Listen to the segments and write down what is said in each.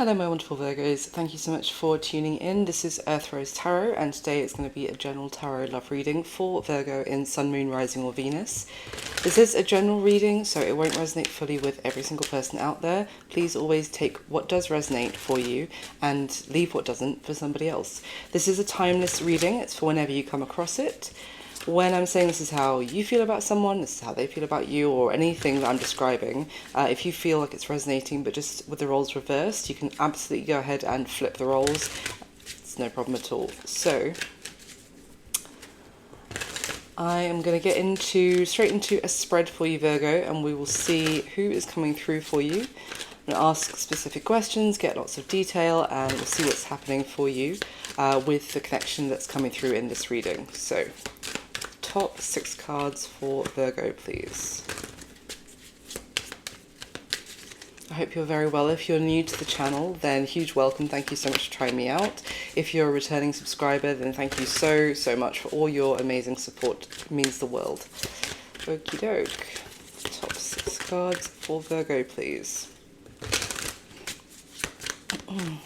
Hello my wonderful Virgos, thank you so much for tuning in. This is Earth Rose Tarot and today it's going to be a general tarot love reading for Virgo in Sun, Moon, Rising or Venus. This is a general reading so it won't resonate fully with every single person out there. Please always take what does resonate for you and leave what doesn't for somebody else. This is a timeless reading, it's for whenever you come across it. When I'm saying this is how you feel about someone, this is how they feel about you, or anything that I'm describing, if you feel like it's resonating but just with the roles reversed, you can absolutely go ahead and flip the roles. It's no problem at all. So I am going to get straight into a spread for you, Virgo, and we will see who is coming through for you. I'm going to ask specific questions, get lots of detail, and we'll see what's happening for you with the connection that's coming through in this reading. So top 6 cards for Virgo, please. I hope you're very well. If you're new to the channel, then huge welcome. Thank you so much for trying me out. If you're a returning subscriber, then thank you so much for all your amazing support. It means the world. Okie doke. Top 6 cards for Virgo, please. Oh.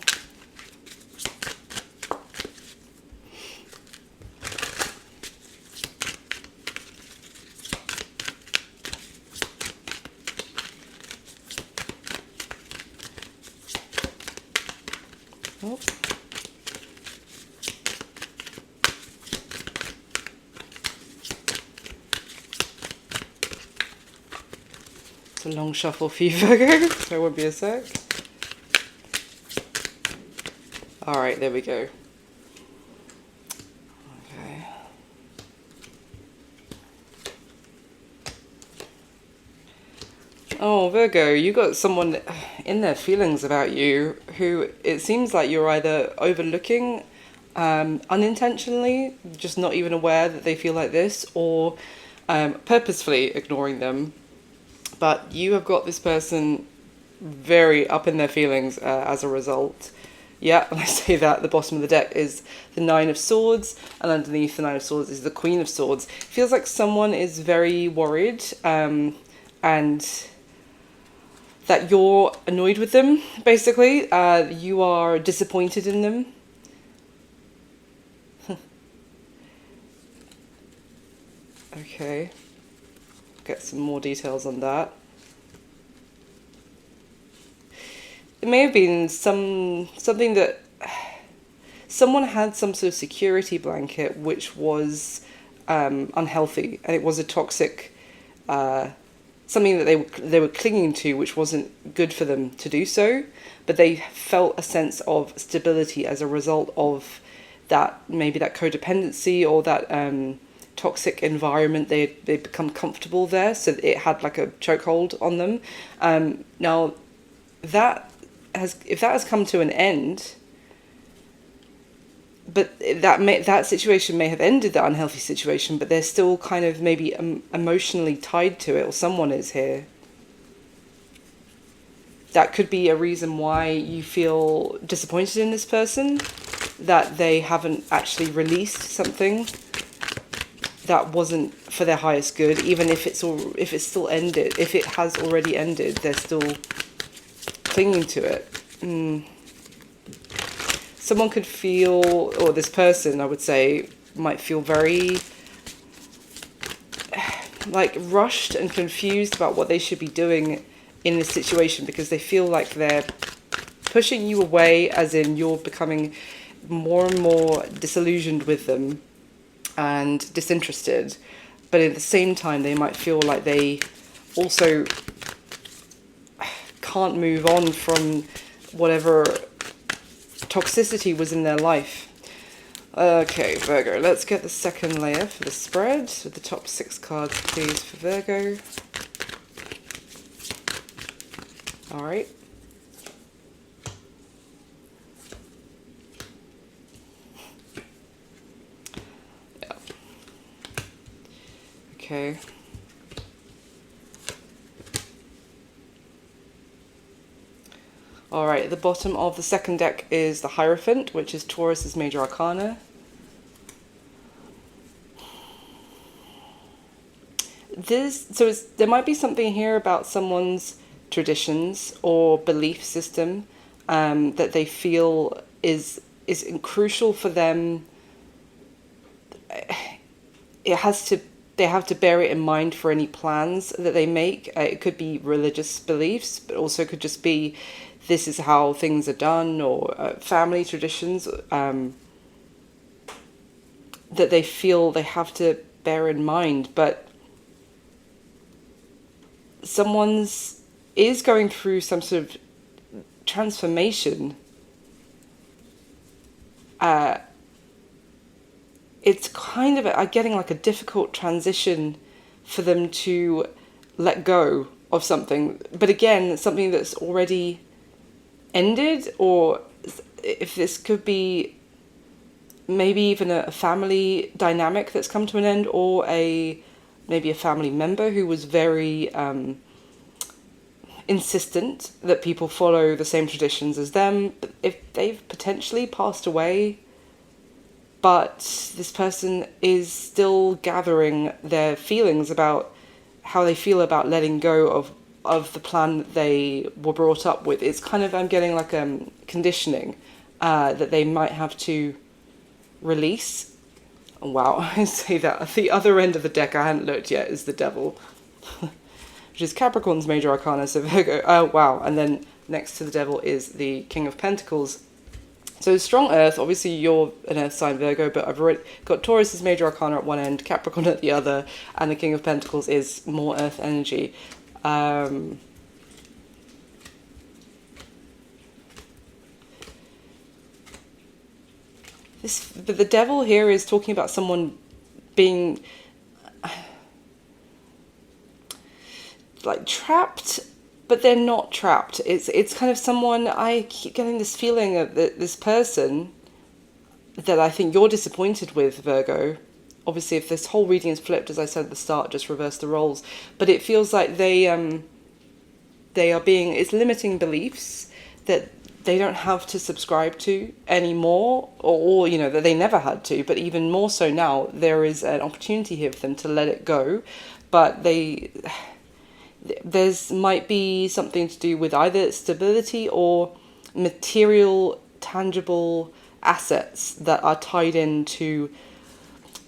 It's a long shuffle for you, Virgo, so it won't be a sec. Alright, there we go. Okay. Oh, Virgo, you got someone in their feelings about you who it seems like you're either overlooking unintentionally, just not even aware that they feel like this, or purposefully ignoring them. But you have got this person very up in their feelings as a result. Yeah, when I say that, the bottom of the deck is the 9 of Swords, and underneath the 9 of Swords is the Queen of Swords. It feels like someone is very worried and that you're annoyed with them, basically. You are disappointed in them. Okay. Get some more details on that. It may have been something that someone had some sort of security blanket which was unhealthy, and it was a toxic something that they were clinging to, which wasn't good for them to do so, but they felt a sense of stability as a result of that, maybe that codependency or that toxic environment. They become comfortable there, so it had like a chokehold on them. Now if that has come to an end, but that situation may have ended, that unhealthy situation, but they're still kind of maybe emotionally tied to it, or someone is here. That could be a reason why you feel disappointed in this person, that they haven't actually released something that wasn't for their highest good, even if it's still ended, if it has already ended, they're still clinging to it. Someone could feel, or this person, I would say, might feel very like rushed and confused about what they should be doing in this situation, because they feel like they're pushing you away, as in you're becoming more and more disillusioned with them and disinterested. But at the same time, they might feel like they also can't move on from whatever toxicity was in their life. Okay, Virgo, let's get the second layer for the spread with the top 6 cards, please, for Virgo. All right. Yeah. Okay. Alright, at the bottom of the second deck is the Hierophant, which is Taurus's major arcana. There might be something here about someone's traditions or belief system that they feel is crucial for them. They have to bear it in mind for any plans that they make. It could be religious beliefs, but also could just be this is how things are done, or family traditions that they feel they have to bear in mind. But someone's is going through some sort of transformation. It's kind of getting like a difficult transition for them to let go of something. But again, something that's already ended, or if this could be maybe even a family dynamic that's come to an end, or maybe a family member who was very insistent that people follow the same traditions as them. If they've potentially passed away, but this person is still gathering their feelings about how they feel about letting go of the plan that they were brought up with. It's kind of, I'm getting like conditioning that they might have to release. Oh, wow, I say that. At the other end of the deck, I hadn't looked yet, is the Devil, which is Capricorn's major arcana, so Virgo. Oh, wow. And then next to the Devil is the King of Pentacles. So strong earth, obviously you're an earth sign, Virgo, but I've already got Taurus's major arcana at one end, Capricorn at the other, and the King of Pentacles is more earth energy. But the Devil here is talking about someone being like trapped, but they're not trapped. It's kind of someone, I keep getting this feeling of this person that I think you're disappointed with, Virgo. Obviously, if this whole reading is flipped, as I said at the start, just reverse the roles. But it feels like they are being, it's limiting beliefs that they don't have to subscribe to anymore, or you know, that they never had to, but even more so now, there is an opportunity here for them to let it go. But there's might be something to do with either stability or material, tangible assets that are tied into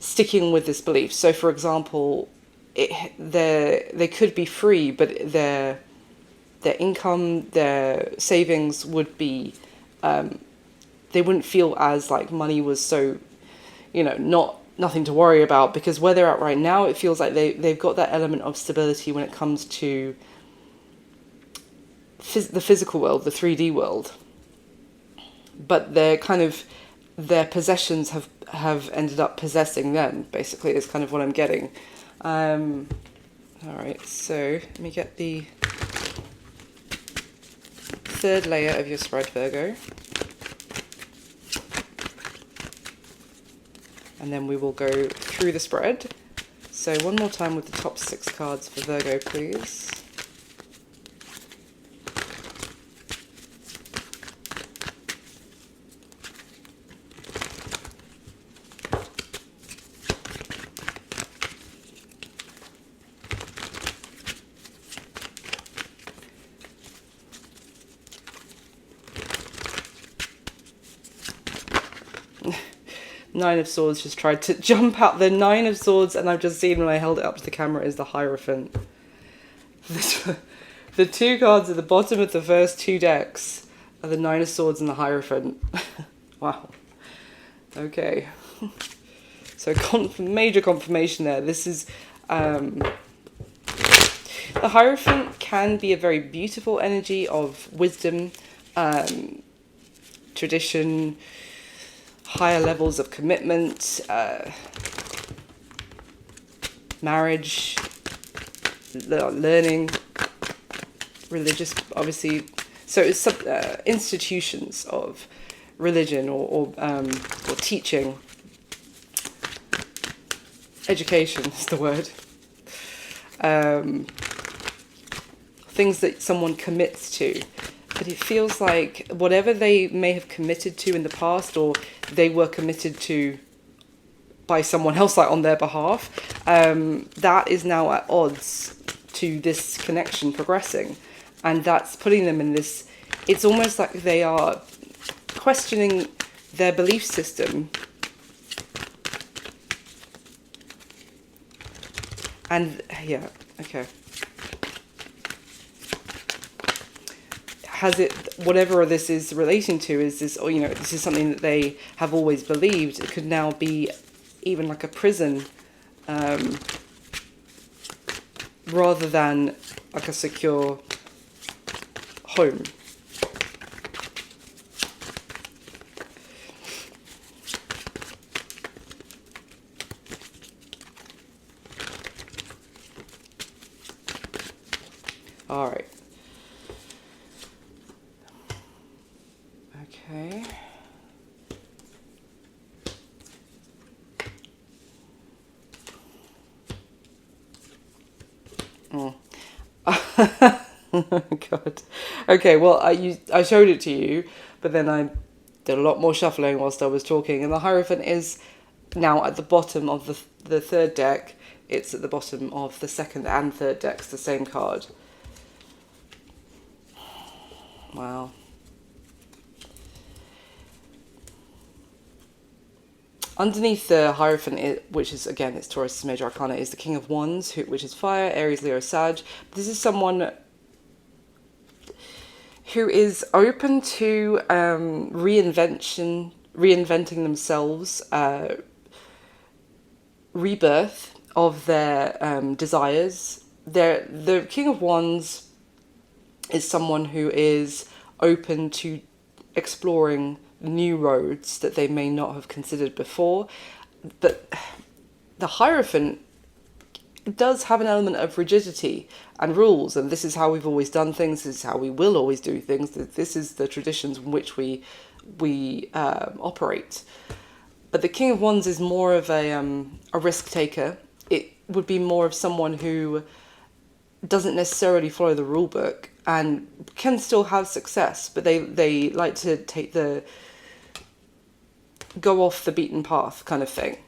sticking with this belief. So, for example, they could be free, but their income, their savings would be, they wouldn't feel as like money was so, you know, nothing to worry about, because where they're at right now, it feels like they've got that element of stability when it comes to the physical world, the 3D world. But their possessions have ended up possessing them, basically, is kind of what I'm getting. All right, so let me get the third layer of your spread, Virgo. And then we will go through the spread. So one more time with the top 6 cards for Virgo, please. Nine of Swords just tried to jump out. The Nine of Swords, and I've just seen when I held it up to the camera, is the Hierophant. The 2 cards at the bottom of the first 2 decks are the Nine of Swords and the Hierophant. Wow. Okay. So major confirmation there. This is... the Hierophant can be a very beautiful energy of wisdom, tradition, higher levels of commitment, marriage, learning, religious, obviously. So it's institutions of religion or teaching. Education is the word. Things that someone commits to. But it feels like whatever they may have committed to in the past, or they were committed to by someone else, like on their behalf, that is now at odds to this connection progressing. And that's putting them in this it's almost like they are questioning their belief system. And yeah, okay. Has it, whatever this is relating to, is this, or, you know, this is something that they have always believed. It could now be even like a prison, rather than like a secure home. All right. Okay. Oh. Oh God. Okay, well, I showed it to you, but then I did a lot more shuffling whilst I was talking, and the Hierophant is now at the bottom of the third deck. It's at the bottom of the second and third decks, the same card. Wow. Underneath the Hierophant, which is, again, it's Taurus' major arcana, is the King of Wands, which is fire, Aries, Leo, Sag. This is someone who is open to reinventing themselves, rebirth of their desires. The King of Wands is someone who is open to exploring new roads that they may not have considered before. But the Hierophant does have an element of rigidity and rules, and this is how we've always done things, this is how we will always do things, this is the traditions in which we operate. But the King of Wands is more of a risk taker. It would be more of someone who doesn't necessarily follow the rule book and can still have success, but they like to take the go off the beaten path kind of thing.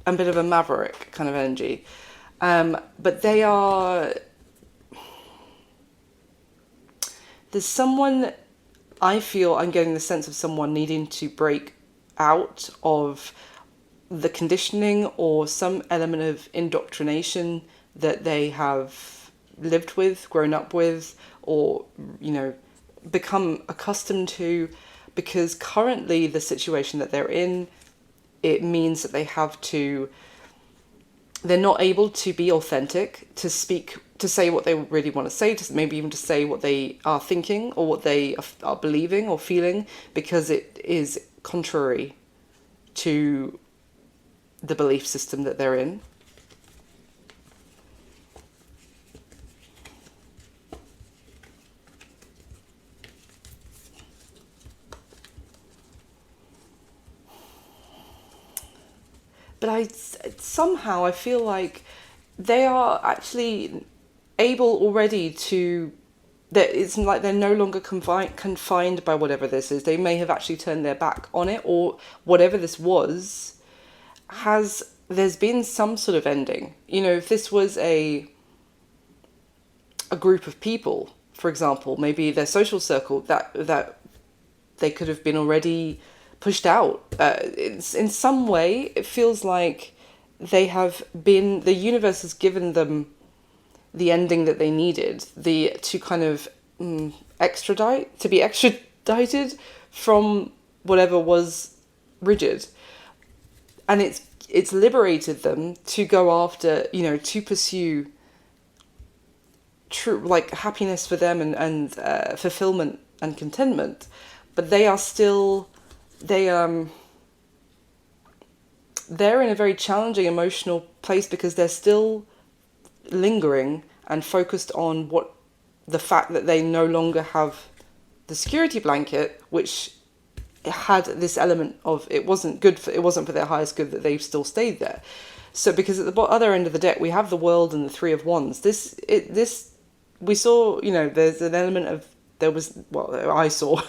A bit of a maverick kind of energy. But they are... There's someone, I feel I'm getting the sense of someone needing to break out of the conditioning or some element of indoctrination that they have lived with, grown up with, or, you know, become accustomed to, because currently the situation that they're in, it means that they're not able to be authentic, to speak, to say what they really want to say, to maybe even to say what they are thinking or what they are believing or feeling, because it is contrary to the belief system that they're in. But somehow I feel like they are actually able already to, that it's like they're no longer confined by whatever this is. They may have actually turned their back on it, or whatever this was, there's been some sort of ending. You know, if this was a group of people, for example, maybe their social circle, that they could have been already pushed out. In some way, it feels like the universe has given them the ending that they needed, to kind of be extradited from whatever was rigid, and it's liberated them to go after, you know, to pursue true, like, happiness for them and fulfillment and contentment. But they are still, they're in a very challenging emotional place, because they're still lingering and focused on the fact that they no longer have the security blanket, which had this element of it wasn't for their highest good that they've still stayed there. So because at the other end of the deck we have the World and the Three of Wands. This we saw, you know, there's an element of, I saw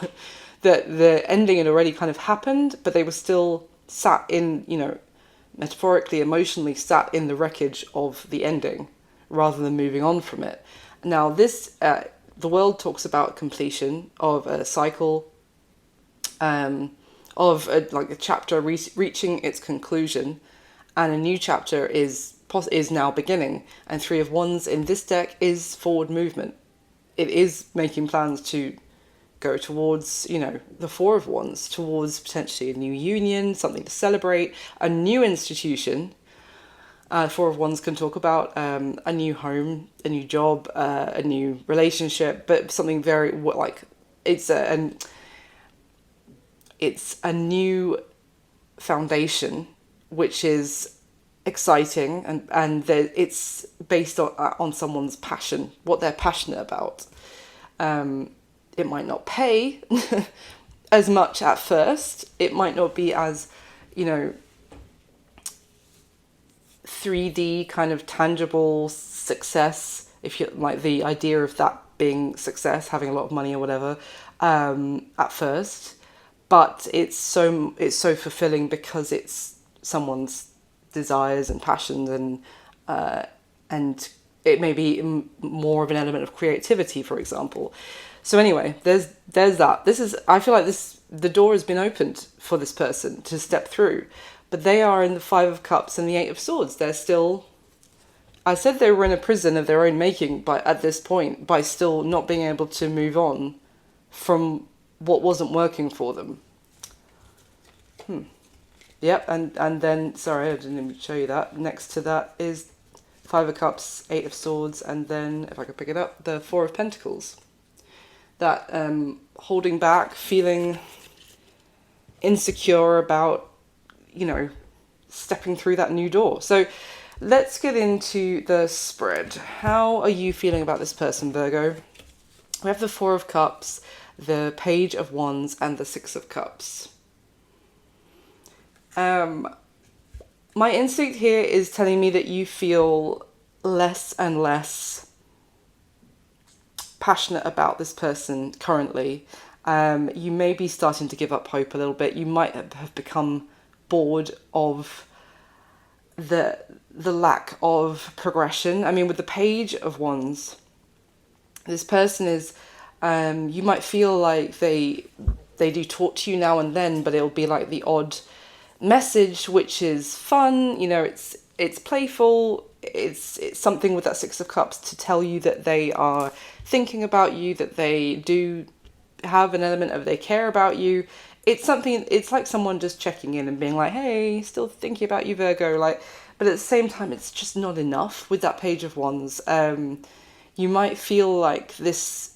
that the ending had already kind of happened, but they were still sat in, you know, metaphorically, emotionally sat in the wreckage of the ending, rather than moving on from it. Now this the world talks about completion of a cycle, like a chapter reaching its conclusion, and a new chapter is now beginning. And Three of Wands in this deck is forward movement. It is making plans to go towards, the Four of Wands, towards potentially a new union, something to celebrate, a new institution. Four of Wands can talk about a new home, a new job, a new relationship, but something very it's a new foundation, which is exciting, and it's based on someone's passion, what they're passionate about. It might not pay as much at first. It might not be as, 3D kind of tangible success, if you like the idea of that being success, having a lot of money or whatever, at first. But it's so fulfilling because it's someone's desires and passions, and it may be more of an element of creativity, for example. So anyway, there's that. I feel like the door has been opened for this person to step through, but they are in the Five of Cups and the Eight of Swords. They're still, I said they were in a prison of their own making, but at this point, by still not being able to move on from what wasn't working for them. Yep, and then, sorry, I didn't even show you that. Next to that is Five of Cups, Eight of Swords, and then, if I could pick it up, the Four of Pentacles. That holding back, feeling insecure about, stepping through that new door. So let's get into the spread. How are you feeling about this person, Virgo? We have the Four of Cups, the Page of Wands, and the Six of Cups. My instinct here is telling me that you feel less and less passionate about this person currently. You may be starting to give up hope a little bit. You might have become bored of the lack of progression. I mean, with the Page of Wands, this person is, you might feel like they do talk to you now and then, but it'll be like the odd message, which is fun, it's playful, it's something with that Six of Cups to tell you that they are thinking about you, that they do have an element of they care about you. It's like someone just checking in and being like, hey, still thinking about you, Virgo, but at the same time, it's just not enough with that Page of Wands. You might feel like this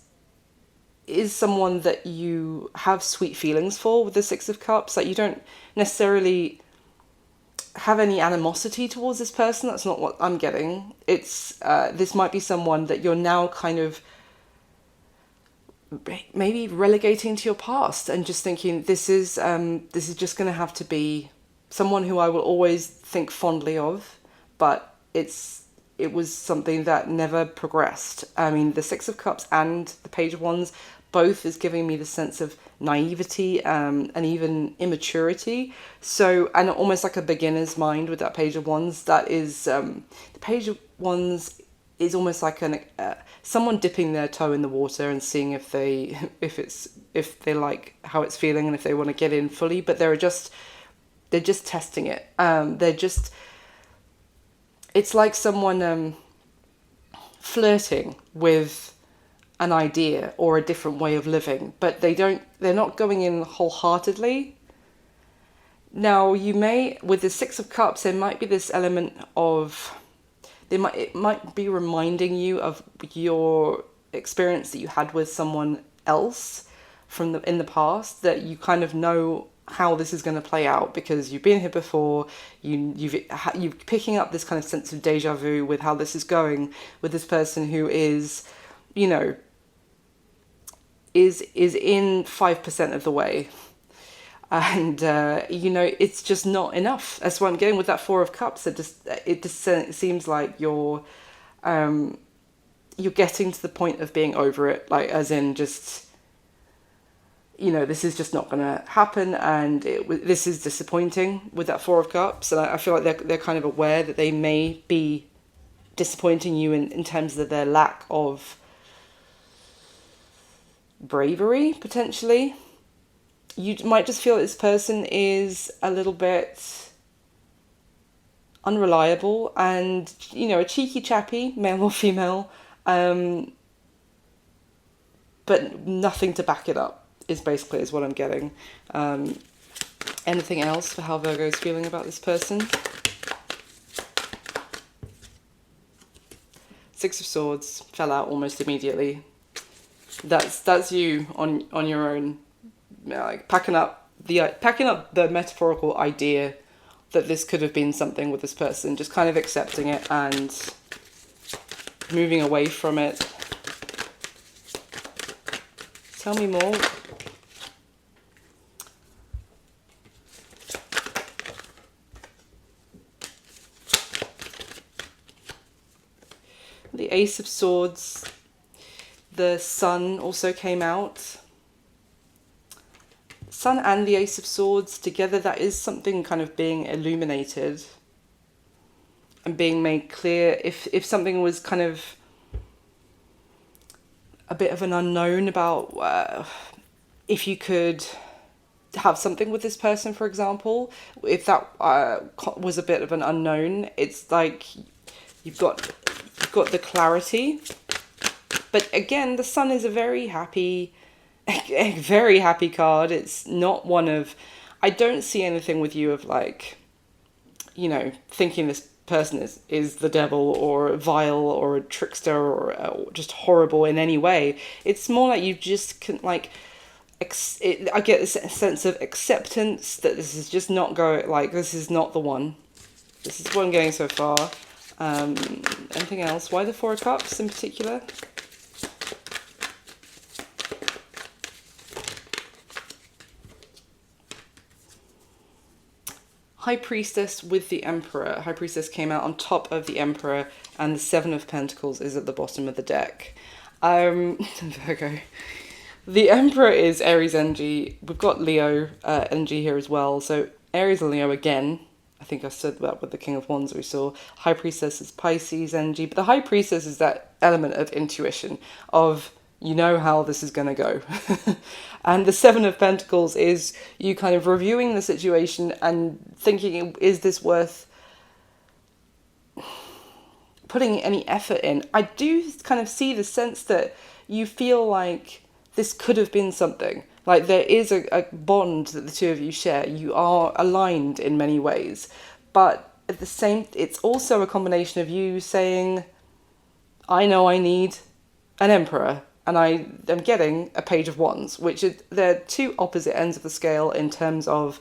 is someone that you have sweet feelings for with the Six of Cups. Like, you don't necessarily have any animosity towards this person. That's not what I'm getting. It's this might be someone that you're now kind of maybe relegating to your past and just thinking this is just going to have to be someone who I will always think fondly of, but it was something that never progressed. I mean, the Six of Cups and the Page of Wands both is giving me the sense of naivety and even immaturity. So, and almost like a beginner's mind with that Page of Wands. That is, the Page of Wands is almost like someone dipping their toe in the water and seeing if they like how it's feeling and if they want to get in fully. But they're just testing it. It's like someone flirting with an idea or a different way of living, but they're not going in wholeheartedly. Now, with the Six of Cups, there might be this element of, it might be reminding you of your experience that you had with someone else in the past, that you kind of know how this is going to play out because you've been here before. You're picking up this kind of sense of deja vu with how this is going with this person who is, is in 5% of the way. And, it's just not enough. That's what I'm getting with that Four of Cups. It just seems like you're getting to the point of being over it. Like, as in just, this is just not going to happen. And this is disappointing with that Four of Cups. And I feel like they're kind of aware that they may be disappointing you in terms of their lack of bravery, potentially. You might just feel that this person is a little bit unreliable and, you know, a cheeky chappy, male or female, but nothing to back it up is what I'm getting. Anything else for how Virgo is feeling about this person? Six of Swords fell out almost immediately. That's you on your own, like packing up the metaphorical idea that this could have been something with this person, just kind of accepting it and moving away from it. Tell me more. The Ace of Swords, the Sun also came out. Sun and the Ace of Swords together, that is something kind of being illuminated and being made clear. If something was kind of a bit of an unknown about if you could have something with this person, for example, if that was a bit of an unknown, it's like you've got the clarity. But again, the Sun is a very happy card. It's not one of, I don't see anything with you of like, you know, thinking this person is the devil or vile or a trickster or just horrible in any way. It's more like you just can like, I get a sense of acceptance that this is just not this is not the one. This is what I'm getting so far. Anything else? Why the Four of Cups in particular? High Priestess with the Emperor. High Priestess came out on top of the Emperor, and the Seven of Pentacles is at the bottom of the deck. Virgo. The Emperor is Aries energy. We've got Leo energy here as well. So Aries and Leo again. I think I said that with the King of Wands we saw. High Priestess is Pisces energy. But the High Priestess is that element of intuition, of you know how this is going to go. And the Seven of Pentacles is you kind of reviewing the situation and thinking, is this worth putting any effort in? I do kind of see the sense that you feel like this could have been something. Like there is a bond that the two of you share. You are aligned in many ways. But at the same, it's also a combination of you saying, I know I need an Emperor. And I am getting a Page of Wands, which is, they're two opposite ends of the scale in terms of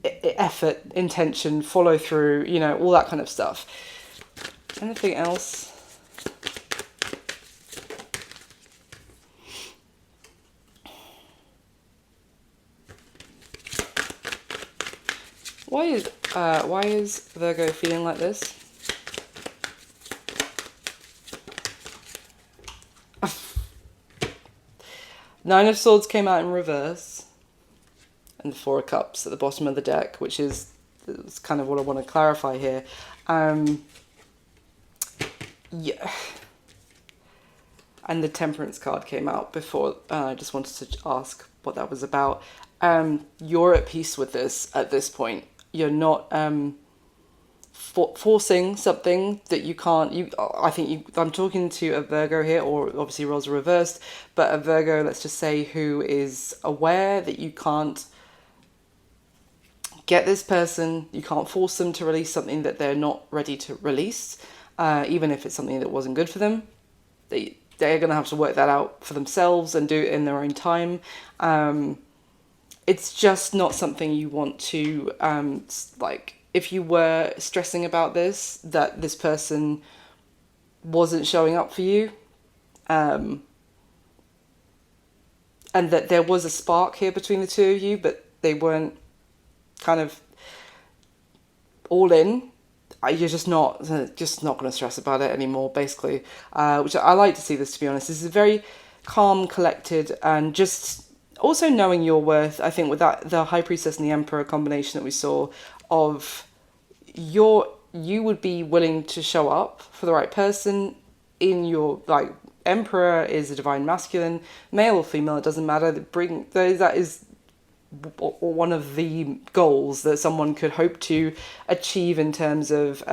effort, intention, follow through, you know, all that kind of stuff. Anything else? Why is Virgo feeling like this? Nine of Swords came out in reverse, and the Four of Cups at the bottom of the deck, which is kind of what I want to clarify here. Yeah. And the Temperance card came out before. I just wanted to ask what that was about. You're at peace with this at this point. You're not forcing something that you can't. I'm talking to a Virgo here, or obviously roles are reversed, but a Virgo, let's just say, who is aware that you can't get this person, you can't force them to release something that they're not ready to release, even if it's something that wasn't good for them. They're going to have to work that out for themselves and do it in their own time. It's just not something you want to, if you were stressing about this, that this person wasn't showing up for you, and that there was a spark here between the two of you, but they weren't kind of all in, you're just not going to stress about it anymore, basically, which I like to see this, to be honest. This is very calm, collected, and just also knowing your worth. I think with that, the High Priestess and the Emperor combination that we saw of you would be willing to show up for the right person in your, Emperor is a divine masculine, male or female, it doesn't matter. That is one of the goals that someone could hope to achieve in terms of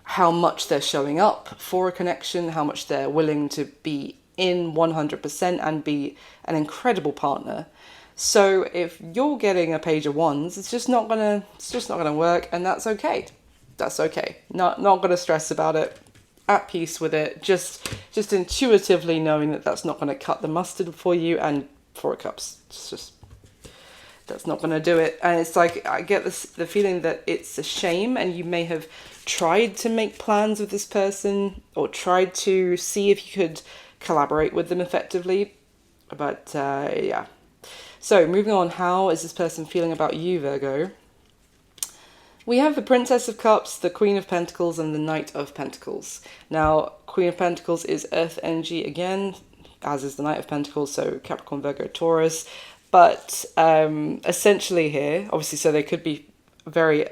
how much they're showing up for a connection, how much they're willing to be in 100% and be an incredible partner. So if you're getting a page of wands, it's just not gonna work, and that's okay. That's okay. Not gonna stress about it. At peace with it. Just intuitively knowing that that's not gonna cut the mustard for you, and 4 of Cups. It's just that's not gonna do it. And it's like I get the feeling that it's a shame, and you may have tried to make plans with this person or tried to see if you could collaborate with them effectively, but yeah. So moving on, how is this person feeling about you, Virgo? We have the Princess of Cups, the Queen of Pentacles, and the Knight of Pentacles. Now, Queen of Pentacles is earth energy again, as is the Knight of Pentacles, so Capricorn, Virgo, Taurus. But essentially here, obviously, so they could be very,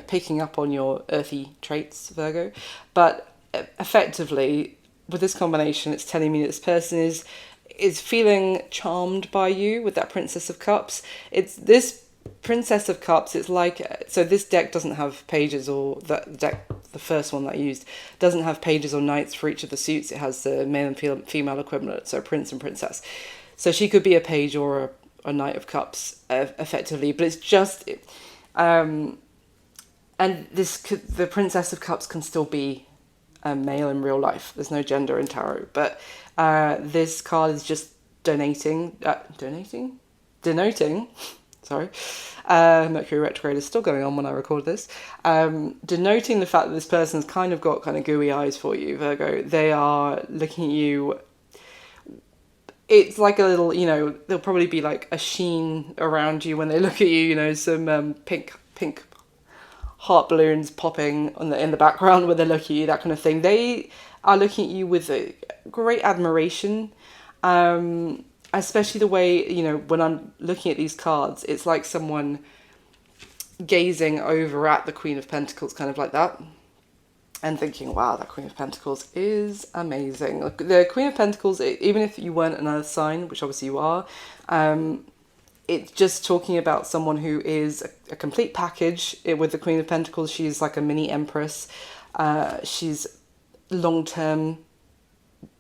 picking up on your earthy traits, Virgo. But effectively, with this combination, it's telling me that this person is feeling charmed by you with that Princess of Cups. It's this Princess of Cups, it's like, so this deck doesn't have pages, or the first one that I used, doesn't have pages or knights for each of the suits. It has the male and female equivalent, so prince and princess. So she could be a page or a Knight of Cups, effectively, but it's just, and the Princess of Cups can still be a male in real life. There's no gender in tarot, but this card is just denoting, sorry, Mercury retrograde is still going on when I record this, denoting the fact that this person's kind of got gooey eyes for you, Virgo. They are looking at you. It's like a little, there'll probably be like a sheen around you when they look at you, some pink heart balloons popping in the background when they look at you, that kind of thing. They are looking at you with a great admiration, especially the way, when I'm looking at these cards, it's like someone gazing over at the Queen of Pentacles, kind of like that, and thinking, wow, that Queen of Pentacles is amazing. The Queen of Pentacles, even if you weren't an earth sign, which obviously you are, it's just talking about someone who is a complete package. With the Queen of Pentacles, she's like a mini empress. She's long-term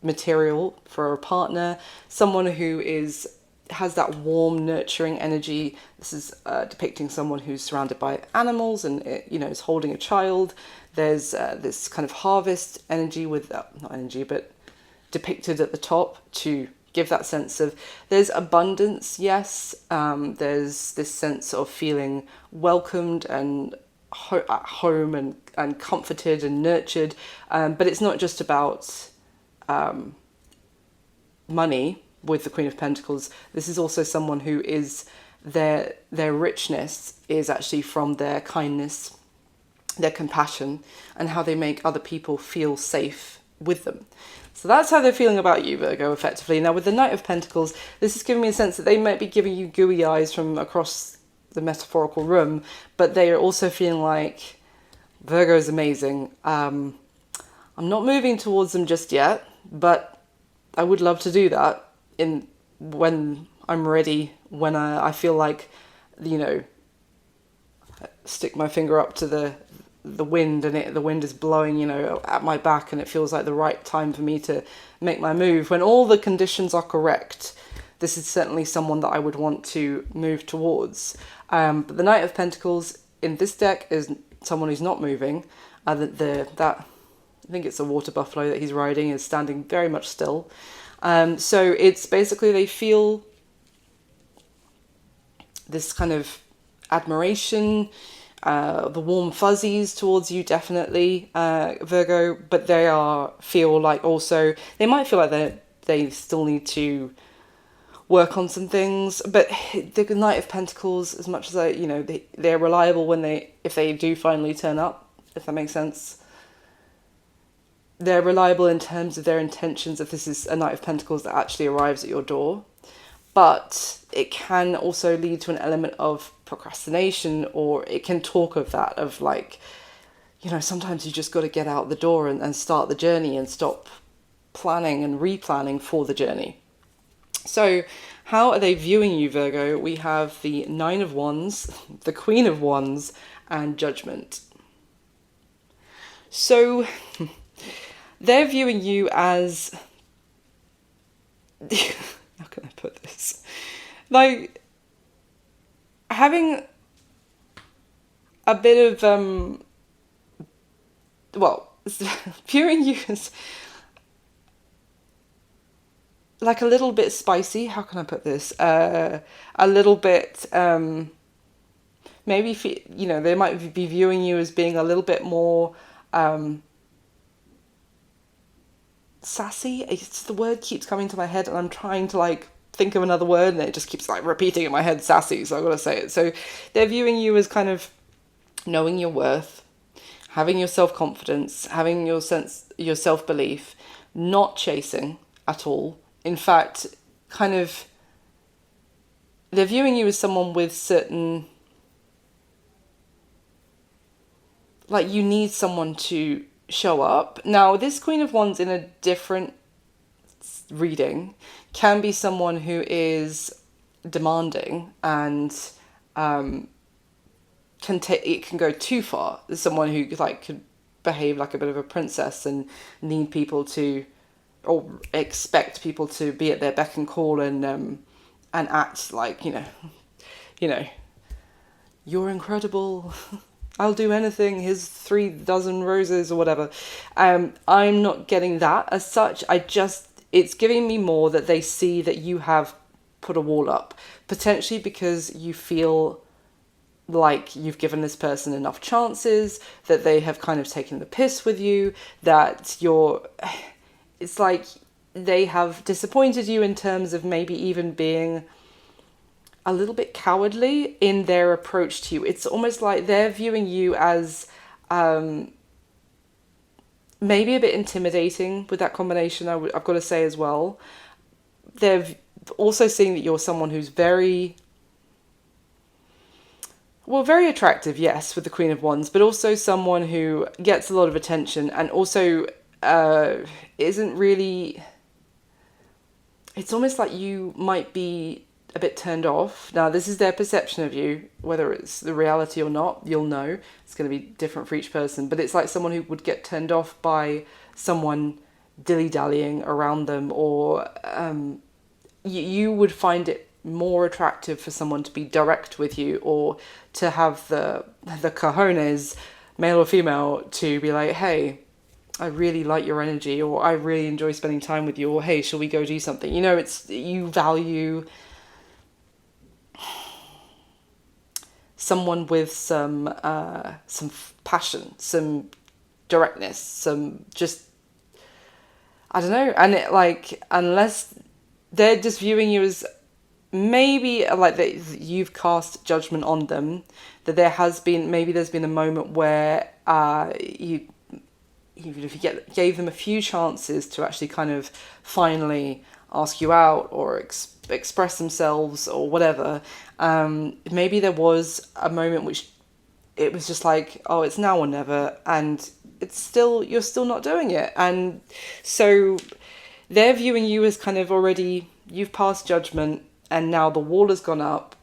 material for a partner, someone who has that warm, nurturing energy. This is depicting someone who's surrounded by animals and is holding a child. There's this kind of harvest energy with not energy, but depicted at the top to give that sense of there's abundance. Yes, there's this sense of feeling welcomed and at home and comforted and nurtured, but it's not just about money with the Queen of Pentacles. This is also someone who is their richness is actually from their kindness, their compassion, and how they make other people feel safe with them. So that's how they're feeling about you, Virgo, effectively. Now with the Knight of Pentacles, this is giving me a sense that they might be giving you gooey eyes from across the metaphorical room, but they are also feeling like Virgo is amazing. I'm not moving towards them just yet, but I would love to do that when I'm ready, when I feel like, stick my finger up to the wind and the wind is blowing, at my back, and it feels like the right time for me to make my move. When all the conditions are correct, this is certainly someone that I would want to move towards. But the Knight of Pentacles in this deck is someone who's not moving. That I think it's a water buffalo that he's riding is standing very much still. So it's basically they feel this kind of admiration, the warm fuzzies towards you, definitely, Virgo, but they feel like also, they might feel like they still need to work on some things, but the Knight of Pentacles, as much as they're reliable if they do finally turn up, if that makes sense. They're reliable in terms of their intentions if this is a Knight of Pentacles that actually arrives at your door. But it can also lead to an element of procrastination, or it can talk of that, of like, sometimes you just got to get out the door and start the journey and stop planning and replanning for the journey. So how are they viewing you, Virgo? We have the Nine of Wands, the Queen of Wands, and Judgment. So they're viewing you as, how can I put this? Like, having a bit of, well, viewing you as like a little bit spicy. How can I put this? A little bit, maybe, you know, they might be viewing you as being a little bit more sassy. It's, the word keeps coming to my head and I'm trying to like think of another word and it just keeps like repeating in my head, sassy, so I've got to say it. So they're viewing you as kind of knowing your worth, having your self-confidence, having your self-belief, not chasing at all. In fact, kind of, they're viewing you as someone with certain, like, you need someone to show up. Now, this Queen of Wands in a different reading can be someone who is demanding and it can go too far. There's someone who like could behave like a bit of a princess and need people to, or expect people to be at their beck and call and act like, you know, you're incredible. I'll do anything. Here's 3 dozen roses or whatever. I'm not getting that as such. It's giving me more that they see that you have put a wall up, potentially because you feel like you've given this person enough chances, that they have kind of taken the piss with you, that it's like they have disappointed you in terms of maybe even being a little bit cowardly in their approach to you. It's almost like they're viewing you as maybe a bit intimidating with that combination, I've got to say as well. They're also seeing that you're someone who's very attractive, yes, with the Queen of Wands, but also someone who gets a lot of attention and also isn't really... It's almost like you might be a bit turned off. Now, this is their perception of you. Whether it's the reality or not, you'll know. It's going to be different for each person. But it's like someone who would get turned off by someone dilly-dallying around them, or you would find it more attractive for someone to be direct with you, or to have the cojones, male or female, to be like, hey, I really like your energy, or I really enjoy spending time with you, or hey, shall we go do something? You know, it's, you value someone with some passion, some directness, some just, I don't know. And it, like, unless they're just viewing you as maybe like that you've cast judgment on them, that there's been a moment where even if you gave them a few chances to actually kind of finally ask you out or express themselves or whatever, maybe there was a moment which it was just like, oh, it's now or never, and you're still not doing it. And so they're viewing you as kind of already, you've passed judgment, and now the wall has gone up,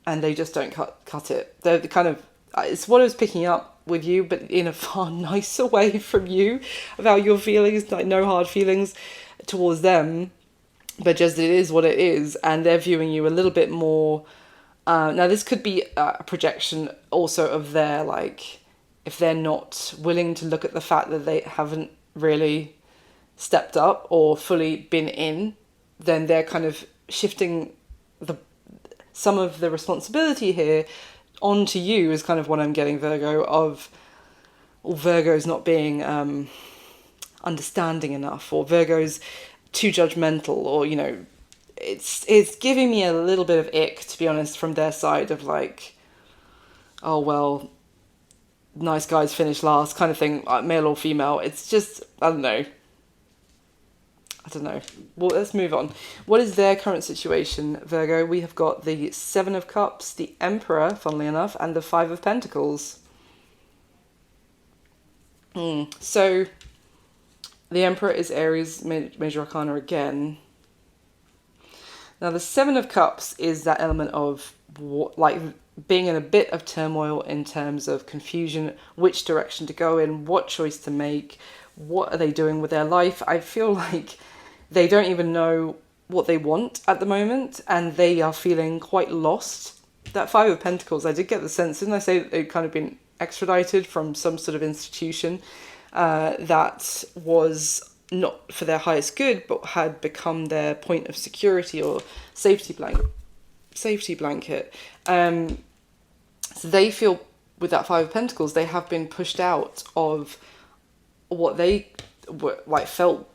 and they just don't cut it. They're kind of, it's what I was picking up with you, but in a far nicer way from you, about your feelings, like no hard feelings towards them, but just it is what it is. And they're viewing you a little bit more, now this could be a projection also of their, like, if they're not willing to look at the fact that they haven't really stepped up or fully been in, then they're kind of shifting some of the responsibility here onto you, is kind of what I'm getting, Virgo, of, or Virgo's not being understanding enough, or Virgo's too judgmental, or, you know, it's giving me a little bit of ick, to be honest, from their side, of like, oh well, nice guys finish last kind of thing, male or female. It's just, I don't know. Well, let's move on. What is their current situation, Virgo? We have got the 7 of Cups, the Emperor, funnily enough, and the 5 of Pentacles. So The Emperor is Aries, Major Arcana again. Now, the Seven of Cups is that element of like being in a bit of turmoil in terms of confusion, which direction to go in, what choice to make, what are they doing with their life. I feel like they don't even know what they want at the moment, and they are feeling quite lost. That Five of Pentacles, I did get the sense, didn't I say that they'd kind of been extradited from some sort of institution that was not for their highest good, but had become their point of security or safety blanket. So they feel with that Five of Pentacles, they have been pushed out of what they like felt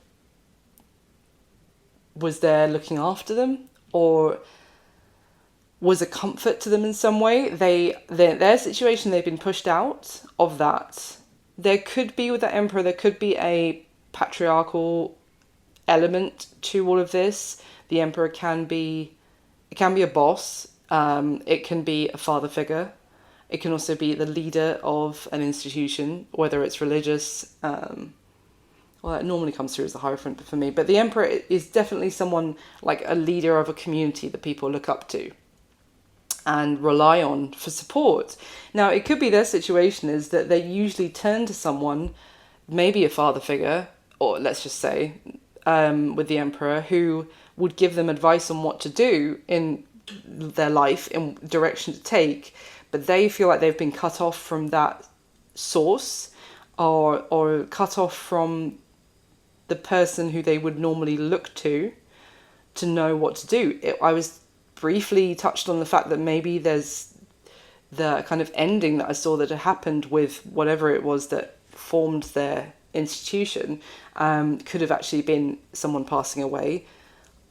was there looking after them, or was a comfort to them in some way. Their situation, they've been pushed out of that. There could be, with that Emperor, there could be a patriarchal element to all of this. The Emperor can be a boss. It can be a father figure. It can also be the leader of an institution, whether it's religious. Well, that normally comes through as the Hierophant for me. But the Emperor is definitely someone like a leader of a community that people look up to and rely on for support. Now, it could be their situation is that they usually turn to someone, maybe a father figure, or let's just say, with the Emperor, who would give them advice on what to do in their life, in direction to take, but they feel like they've been cut off from that source, or cut off from the person who they would normally look to know what to do. I was briefly touched on the fact that maybe there's the kind of ending that I saw that had happened with whatever it was that formed their institution, could have actually been someone passing away.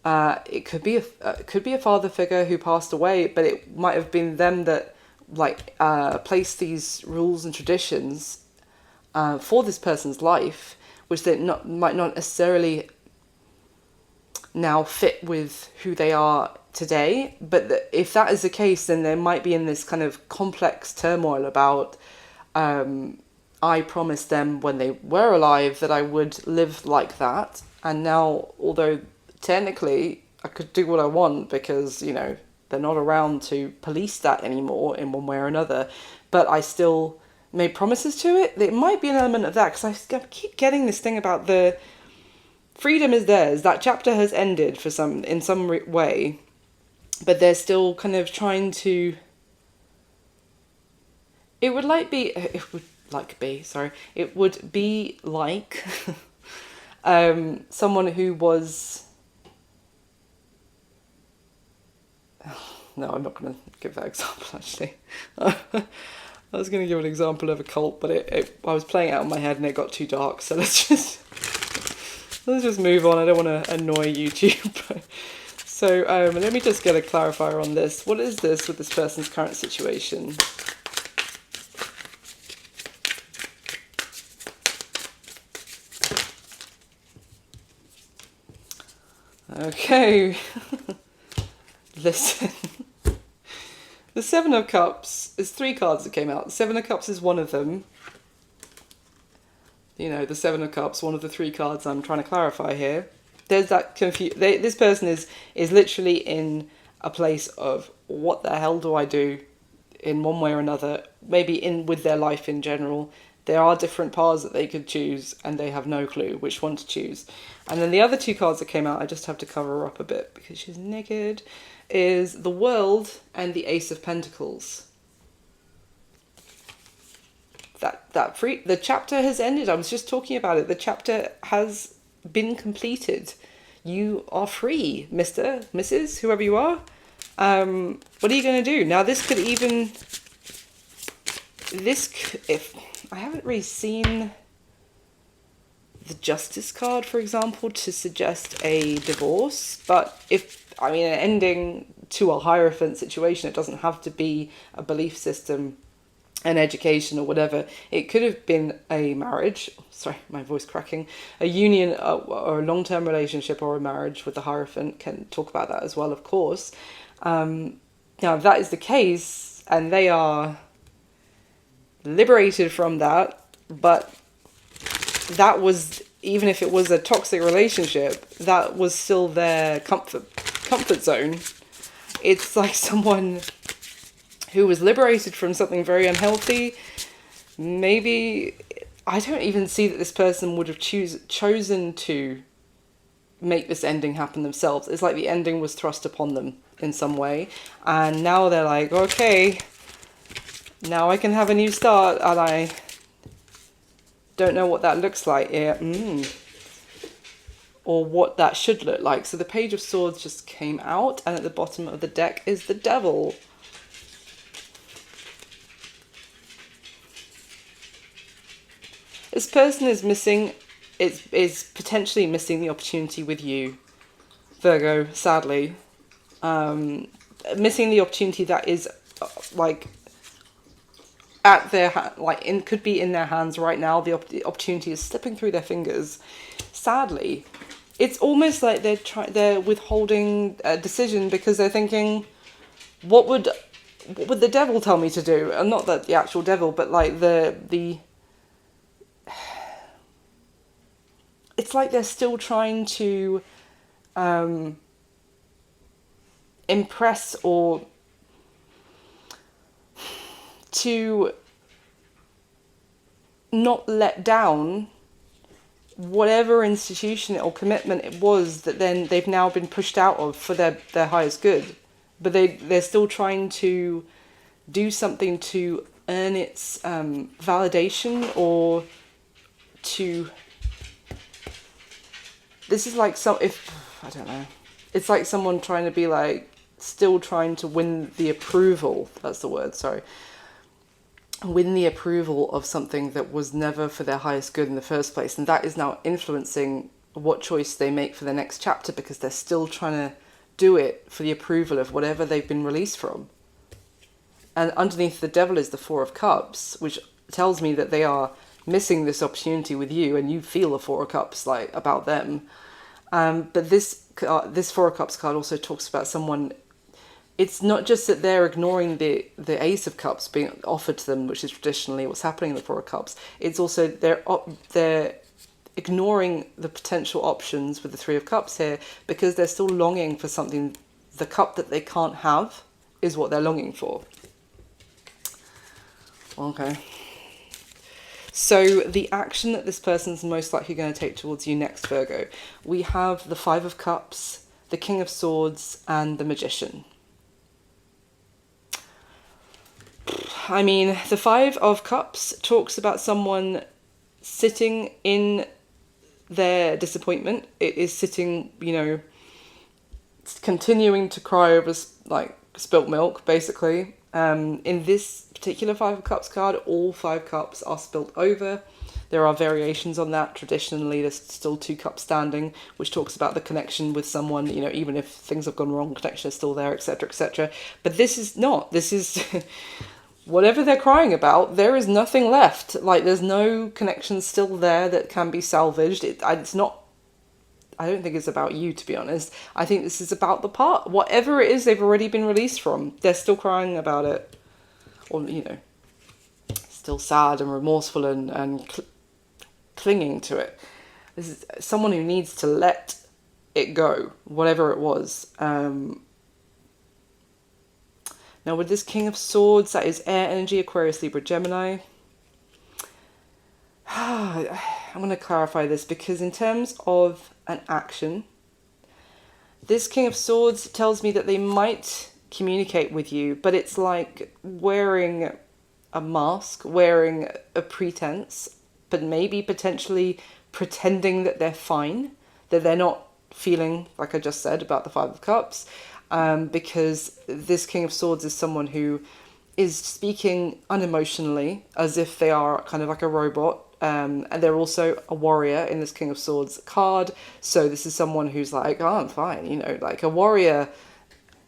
It could be a father figure who passed away, but it might have been them that placed these rules and traditions for this person's life, which they might not necessarily now fit with who they are today. But if that is the case, then they might be in this kind of complex turmoil about, I promised them when they were alive that I would live like that, and now, although technically I could do what I want because, they're not around to police that anymore in one way or another, but I still made promises to it. It might be an element of that, because I keep getting this thing about the freedom is theirs. That chapter has ended in some way, but they're still kind of trying to. It would be like someone who was. No, I'm not going to give that example, actually. I was going to give an example of a cult, but I was playing it out in my head and it got too dark, so let's just move on. I don't want to annoy YouTube. So let me just get a clarifier on this. What is this with this person's current situation? Okay. Listen. The Seven of Cups, there's 3 cards that came out. The Seven of Cups is one of them. The Seven of Cups, one of the 3 cards I'm trying to clarify here. There's that this person is literally in a place of, what the hell do I do in one way or another? Maybe with their life in general. There are different paths that they could choose, and they have no clue which one to choose. And then the other 2 cards that came out, I just have to cover her up a bit because she's naked, is the World and the Ace of Pentacles. The chapter has ended. I was just talking about it. The chapter has been completed. You are free, Mr., Mrs., whoever you are. What are you going to do? Now, if I haven't really seen the Justice card, for example, to suggest a divorce, but an ending to a Hierophant situation, it doesn't have to be a belief system, an education or whatever. It could have been a marriage, sorry, my voice cracking, a union or a long-term relationship or a marriage with the Hierophant. Can talk about that as well, of course. Now, if that is the case, and they are liberated from that, but that was even if it was a toxic relationship, that was still their comfort zone. It's like someone who was liberated from something very unhealthy. Maybe, I don't even see that this person would have chosen to make this ending happen themselves. It's like the ending was thrust upon them in some way, and now they're like, okay, now I can have a new start, and I don't know what that looks like here, or what that should look like. So the Page of Swords just came out, and at the bottom of the deck is the Devil. This person is is potentially missing the opportunity with you, Virgo, sadly. Missing the opportunity that is like at their could be in their hands right now. The opportunity is slipping through their fingers. Sadly, it's almost like they're withholding a decision because they're thinking, what would the devil tell me to do? And not that the actual devil, but like the it's like they're still trying to impress or to not let down whatever institution or commitment it was that then they've now been pushed out of for their highest good. But they're still trying to do something to earn its validation, or to... This is like I don't know. It's like someone trying to be like, still trying to win the approval. That's the word, sorry. Win the approval of something that was never for their highest good in the first place. And that is now influencing what choice they make for the next chapter, because they're still trying to do it for the approval of whatever they've been released from. And underneath the Devil is the Four of Cups, which tells me that they are missing this opportunity with you, and you feel the Four of Cups like about them. But this Four of Cups card also talks about someone. It's not just that they're ignoring the Ace of Cups being offered to them, which is traditionally what's happening in the Four of Cups. It's also they're ignoring the potential options with the Three of Cups here, because they're still longing for something. The cup that they can't have is what they're longing for. Okay. So the action that this person's most likely going to take towards you next, Virgo, we have the Five of Cups, the King of Swords, and the Magician. I mean, the Five of Cups talks about someone sitting in their disappointment. It is sitting, continuing to cry over like spilt milk, basically. In this particular Five of Cups card, all 5 cups are spilt over. There are variations on that. Traditionally, there's still 2 cups standing, which talks about the connection with someone, even if things have gone wrong, connection is still there, etc., etc. But this is not. This is whatever they're crying about, there is nothing left. Like, there's no connection still there that can be salvaged. It's not... I don't think it's about you, to be honest. I think this is about the part. Whatever it is they've already been released from, they're still crying about it. Or, still sad and remorseful and clinging to it. This is someone who needs to let it go, whatever it was. Now, with this King of Swords, that is air energy, Aquarius, Libra, Gemini. I'm going to clarify this, because in terms of an action, this King of Swords tells me that they might communicate with you, but it's like wearing a mask, wearing a pretense, but maybe potentially pretending that they're fine, that they're not feeling, like I just said about the Five of Cups, because this King of Swords is someone who is speaking unemotionally, as if they are kind of like a robot. And they're also a warrior in this King of Swords card. So this is someone who's like, oh, I'm fine. Like a warrior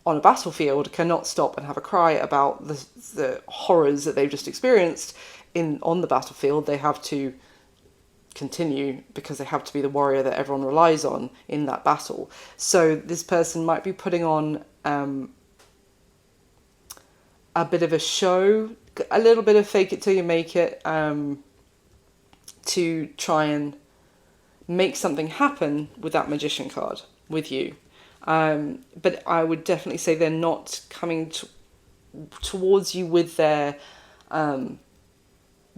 on a battlefield cannot stop and have a cry about the horrors that they've just experienced on the battlefield. They have to continue, because they have to be the warrior that everyone relies on in that battle. So this person might be putting on a bit of a show, a little bit of fake it till you make it, to try and make something happen with that Magician card with you. But I would definitely say they're not coming towards you with their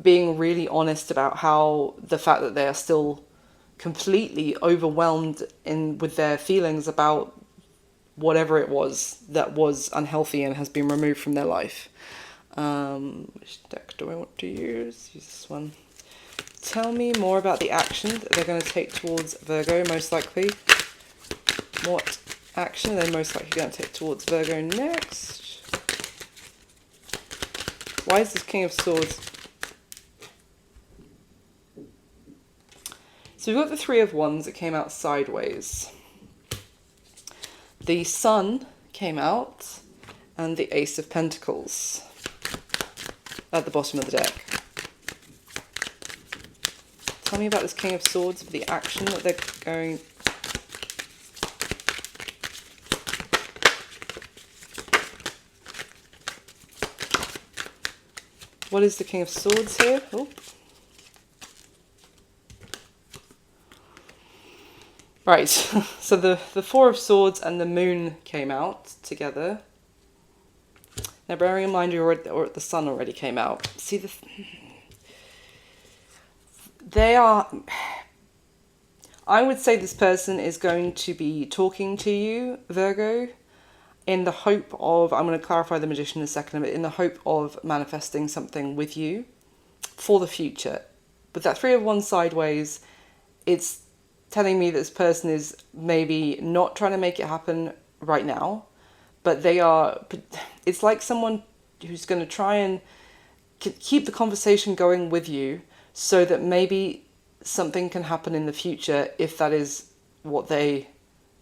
being really honest about how the fact that they are still completely overwhelmed with their feelings about whatever it was that was unhealthy and has been removed from their life. Which deck do I want to use? Use this one. Tell me more about the action that they're going to take towards Virgo, most likely. What action are they most likely going to take towards Virgo next? Why is this King of Swords? So we've got the Three of Wands that came out sideways. The Sun came out, and the Ace of Pentacles at the bottom of the deck. Tell me about this King of Swords for the action that they're going... What is the King of Swords here? Oh. Right, so the Four of Swords and the Moon came out together. Now bearing in mind the Sun already came out. See, they are... I would say this person is going to be talking to you, Virgo, in the hope of... I'm going to clarify the Magician in a second, but in the hope of manifesting something with you for the future. With that Three of Wands sideways, it's telling me that this person is maybe not trying to make it happen right now, but they are... It's like someone who's going to try and keep the conversation going with you so that maybe something can happen in the future if that is what they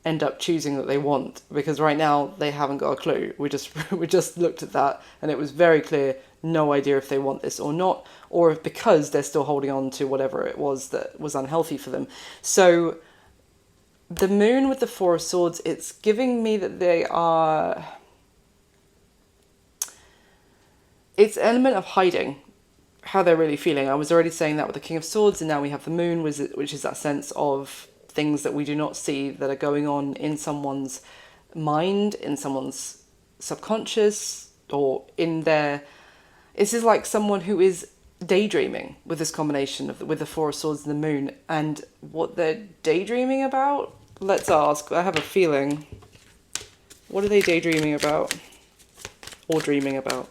end up choosing that they want. Because right now they haven't got a clue. We just looked at that and it was very clear, no idea if they want this or not, or if because they're still holding on to whatever it was that was unhealthy for them. So the Moon with the Four of Swords, it's giving me that they are... It's an element of hiding how they're really feeling. I was already saying that with the King of Swords, and now we have the Moon, which is that sense of things that we do not see that are going on in someone's mind, in someone's subconscious, or in their... This is like someone who is daydreaming with this combination with the Four of Swords and the Moon. And what they're daydreaming about? Let's ask. I have a feeling. What are they daydreaming about? Or dreaming about?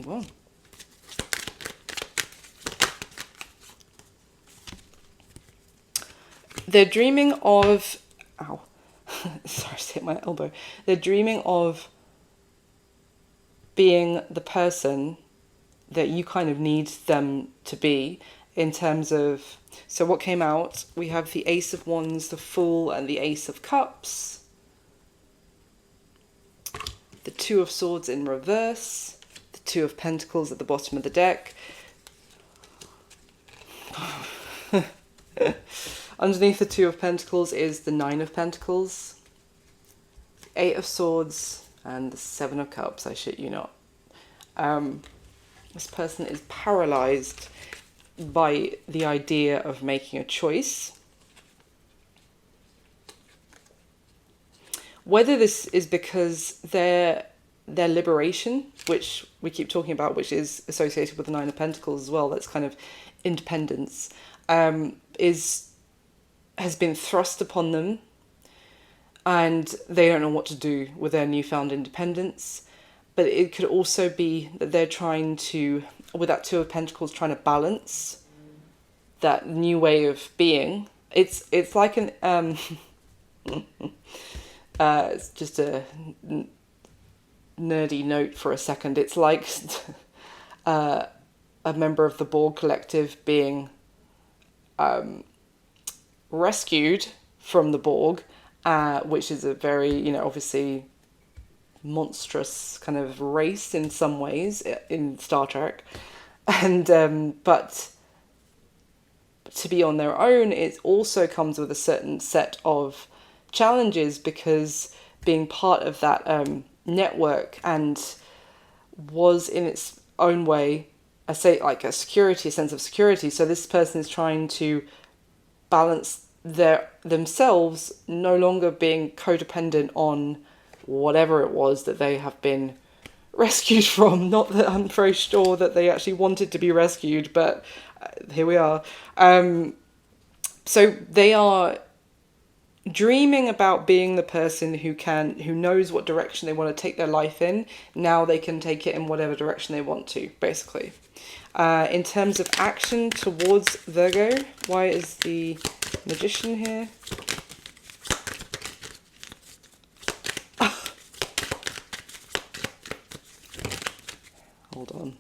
Well, they're dreaming of... Ow. Sorry, I hit my elbow. They're dreaming of being the person that you kind of need them to be in terms of... So what came out? We have the Ace of Wands, the Fool, and the Ace of Cups. The Two of Swords in reverse. Two of Pentacles at the bottom of the deck. Underneath the Two of Pentacles is the Nine of Pentacles, the Eight of Swords, and the Seven of Cups. I shit you not. This person is paralyzed by the idea of making a choice. Whether this is because their liberation, which we keep talking about, which is associated with the Nine of Pentacles as well, that's kind of independence, has been thrust upon them, and they don't know what to do with their newfound independence. But it could also be that they're trying to, with that Two of Pentacles, trying to balance that new way of being. It's like an it's just a nerdy note for a second. It's like a member of the Borg collective being rescued from the Borg, which is a very, obviously monstrous kind of race in some ways in Star Trek, and but to be on their own, it also comes with a certain set of challenges, because being part of that network and was in its own way, I say, like a sense of security. So this person is trying to balance themselves no longer being codependent on whatever it was that they have been rescued from. Not that I'm very sure that they actually wanted to be rescued, but here we are. So they are dreaming about being the person who knows what direction they want to take their life in. Now they can take it in whatever direction they want to, basically. In terms of action towards Virgo, why is the Magician here? Hold on.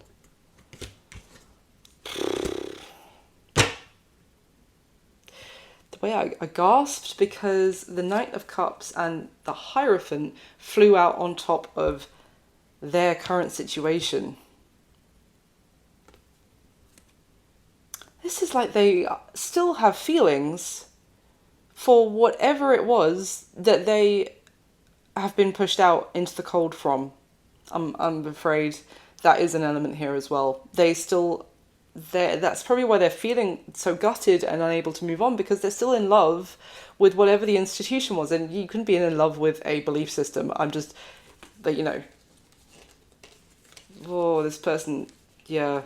The way I gasped, because the Knight of Cups and the Hierophant flew out on top of their current situation. This is like they still have feelings for whatever it was that they have been pushed out into the cold from. I'm afraid that is an element here as well. That's probably why they're feeling so gutted and unable to move on, because they're still in love with whatever the institution was. And you couldn't be in love with a belief system. I'm just, that, you know, oh, this person, yeah.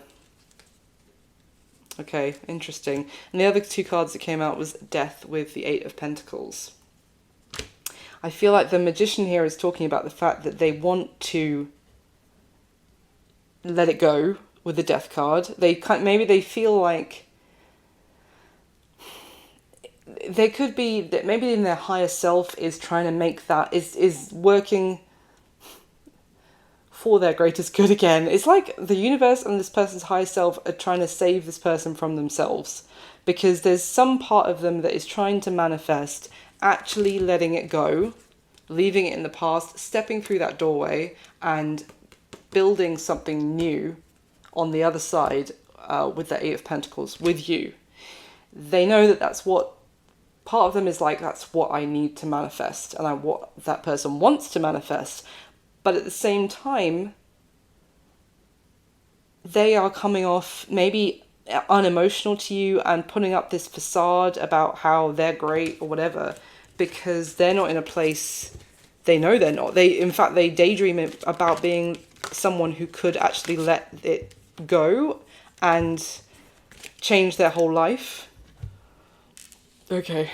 Okay, interesting. And the other two cards that came out was Death with the Eight of Pentacles. I feel like the Magician here is talking about the fact that they want to let it go with the Death card. Maybe they feel like they could be that maybe in their higher self is trying to make that is working for their greatest good again. It's like the universe and this person's higher self are trying to save this person from themselves, because there's some part of them that is trying to manifest actually letting it go, leaving it in the past, stepping through that doorway and building something new on the other side with the Eight of Pentacles with you. They know that that's what part of them is like, that's what I need to manifest, and what that person wants to manifest. But at the same time, they are coming off maybe unemotional to you and putting up this facade about how they're great or whatever, because they're not in a place, they know they're not. In fact, they daydream about being someone who could actually let it go and change their whole life. Okay.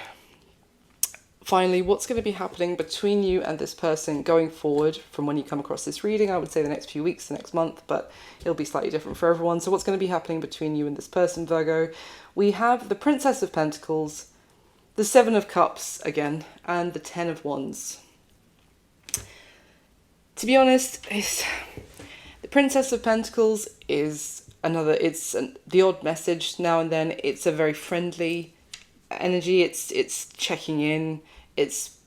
Finally, what's going to be happening between you and this person going forward from when you come across this reading? I would say the next few weeks, the next month, but it'll be slightly different for everyone. So what's going to be happening between you and this person, Virgo? We have the Princess of Pentacles, the Seven of Cups again, and the Ten of Wands. To be honest, the Princess of Pentacles is the odd message now and then. It's a very friendly energy. It's checking in. It's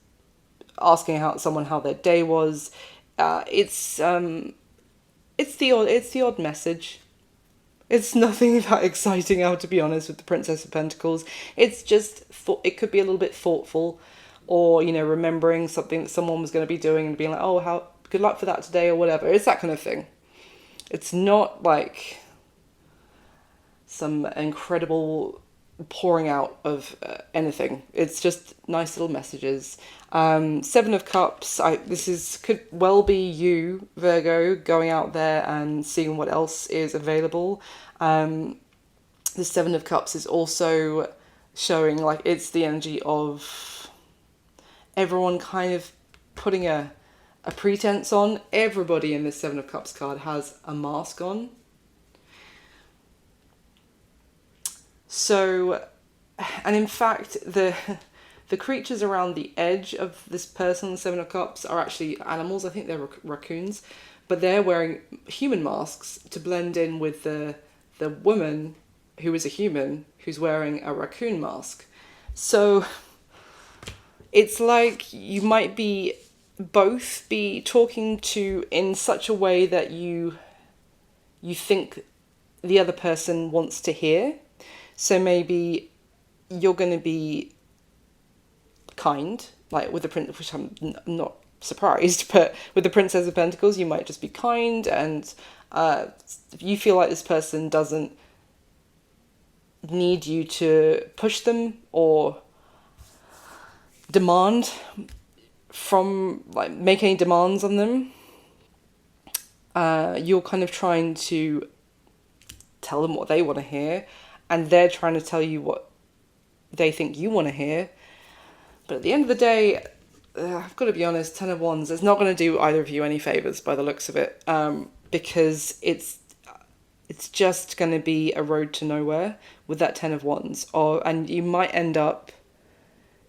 asking someone how their day was. It's the odd message. It's nothing that exciting, to be honest, with the Princess of Pentacles. It's just it could be a little bit thoughtful, or remembering something that someone was going to be doing and being like, oh, how good luck for that today, or whatever. It's that kind of thing. It's not like some incredible pouring out of anything. It's just nice little messages. Seven of Cups. Could well be you, Virgo, going out there and seeing what else is available. The Seven of Cups is also showing like it's the energy of everyone kind of putting a pretense on. Everybody in this Seven of Cups card has a mask on. So, and in fact, the creatures around the edge of this person, the Seven of Cups, are actually animals. I think they're raccoons, but they're wearing human masks to blend in with the woman who is a human who's wearing a raccoon mask. So it's like you might be talking to in such a way that you think the other person wants to hear. So maybe you're going to be kind, like with the Prince, which I'm not surprised, but with the Princess of Pentacles, you might just be kind, and you feel like this person doesn't need you to push them or demand from, like, make any demands on them. You're kind of trying to tell them what they want to hear, and they're trying to tell you what they think you want to hear. But at the end of the day, I've got to be honest, Ten of Wands, it's not going to do either of you any favours by the looks of it, because it's just going to be a road to nowhere with that Ten of Wands, and you might end up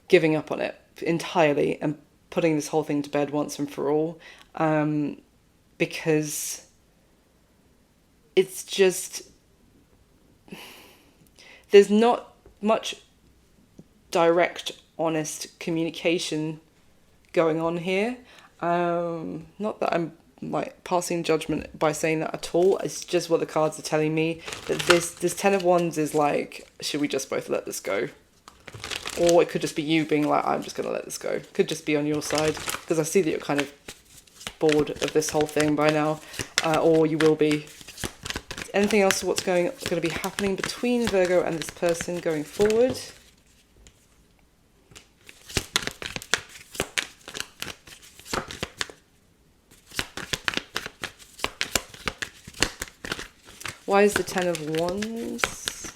giving up on it entirely and putting this whole thing to bed once and for all, because it's just, there's not much direct, honest communication going on here. Not that I'm like passing judgment by saying that at all. It's just what the cards are telling me, that this Ten of Wands is like, should we just both let this go? Or it could just be you being like, I'm just gonna let this go. Could just be on your side, because I see that you're kind of bored of this whole thing by now, or you will be. Anything else? What's going to be happening between Virgo and this person going forward? Why is the Ten of Wands?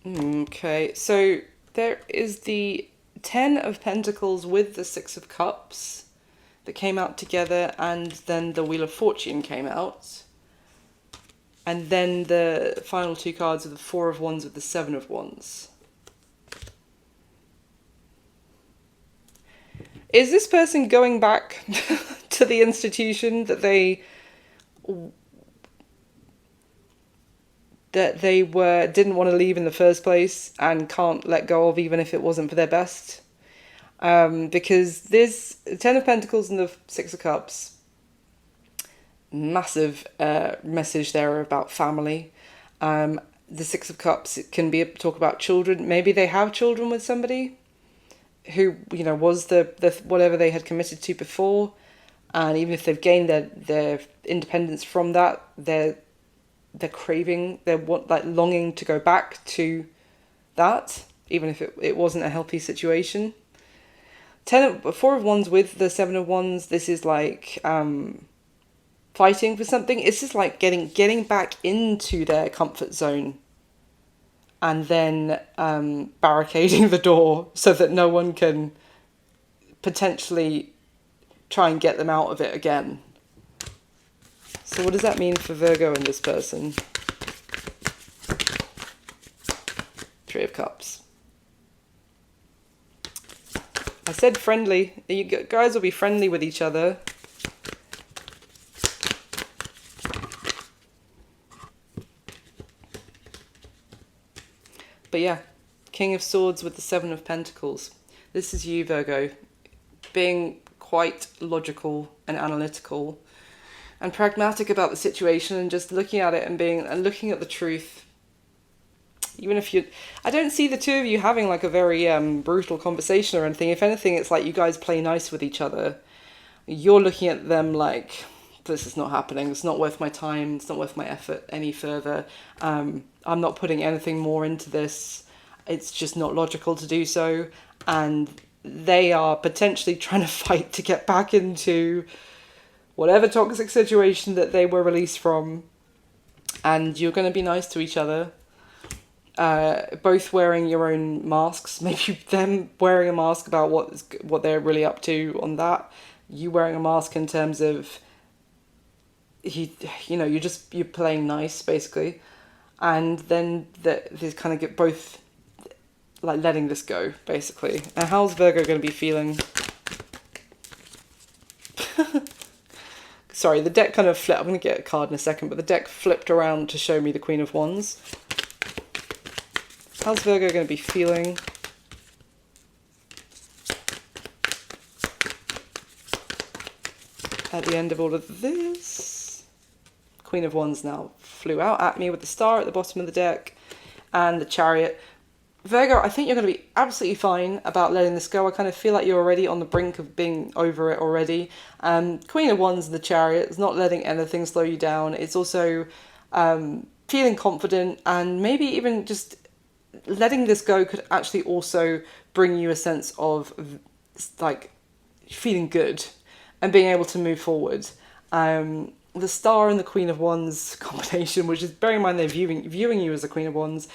Okay, so there is the Ten of Pentacles with the Six of Cups that came out together, and then the Wheel of Fortune came out. And then the final two cards are the Four of Wands with the Seven of Wands. Is this person going back to the institution that they didn't want to leave in the first place and can't let go of, even if it wasn't for their best? Because this Ten of Pentacles and the Six of Cups, massive message there about family. The Six of Cups, it can be talk about children. Maybe they have children with somebody who, you know, was the whatever they had committed to before, and even if they've gained their independence from that, they're craving, like longing to go back to that, even if it wasn't a healthy situation. Four of Wands with the Seven of Wands, this is like fighting for something. It's just like getting back into their comfort zone, and then barricading the door so that no one can potentially try and get them out of it again. So what does that mean for Virgo and this person? Three of Cups. I said friendly. You guys will be friendly with each other. But yeah, King of Swords with the Seven of Pentacles. This is you, Virgo, being quite logical and analytical and pragmatic about the situation, and just looking at it and looking at the truth. Even if I don't see the two of you having like a very brutal conversation or anything. If anything, it's like you guys play nice with each other. You're looking at them like, this is not happening. It's not worth my time. It's not worth my effort any further. I'm not putting anything more into this. It's just not logical to do so. And they are potentially trying to fight to get back into whatever toxic situation that they were released from. And you're going to be nice to each other. Both wearing your own masks. Maybe them wearing a mask about what they're really up to on that. You wearing a mask in terms of you're playing nice basically, and then they kind of get both like letting this go basically. And how's Virgo going to be feeling? Sorry, the deck kind of flipped. I'm going to get a card in a second, but the deck flipped around to show me the Queen of Wands. How's Virgo going to be feeling? At the end of all of this. Queen of Wands now flew out at me with the Star at the bottom of the deck and the Chariot. Virgo, I think you're going to be absolutely fine about letting this go. I kind of feel like you're already on the brink of being over it already. Queen of Wands and the Chariot is not letting anything slow you down. It's also feeling confident, and maybe even just letting this go could actually also bring you a sense of like feeling good and being able to move forward. The Star and the Queen of Wands combination, which is, bearing in mind they're viewing you as the Queen of Wands,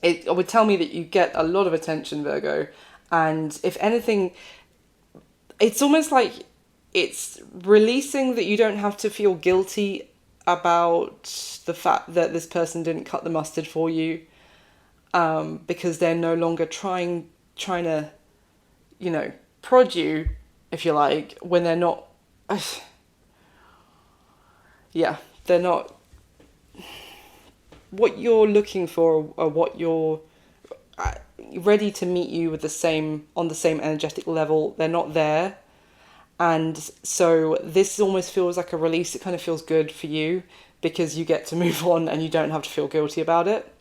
it would tell me that you get a lot of attention, Virgo. And if anything, it's almost like it's releasing that you don't have to feel guilty about the fact that this person didn't cut the mustard for you, because they're no longer trying to, you know, prod you, if you like, when they're not. Yeah, they're not what you're looking for, or what you're ready to meet you with on the same energetic level. They're not there. And so this almost feels like a release. It kind of feels good for you because you get to move on and you don't have to feel guilty about it.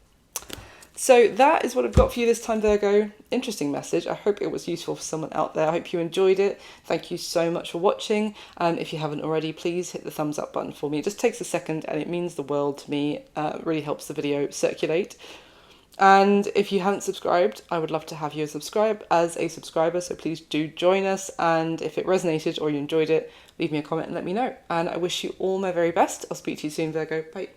So that is what I've got for you this time, Virgo. Interesting message. I hope it was useful for someone out there. I hope you enjoyed it. Thank you so much for watching. And if you haven't already, please hit the thumbs up button for me. It just takes a second and it means the world to me. It really helps the video circulate. And if you haven't subscribed, I would love to have you subscribe as a subscriber. So please do join us. And if it resonated or you enjoyed it, leave me a comment and let me know. And I wish you all my very best. I'll speak to you soon, Virgo. Bye.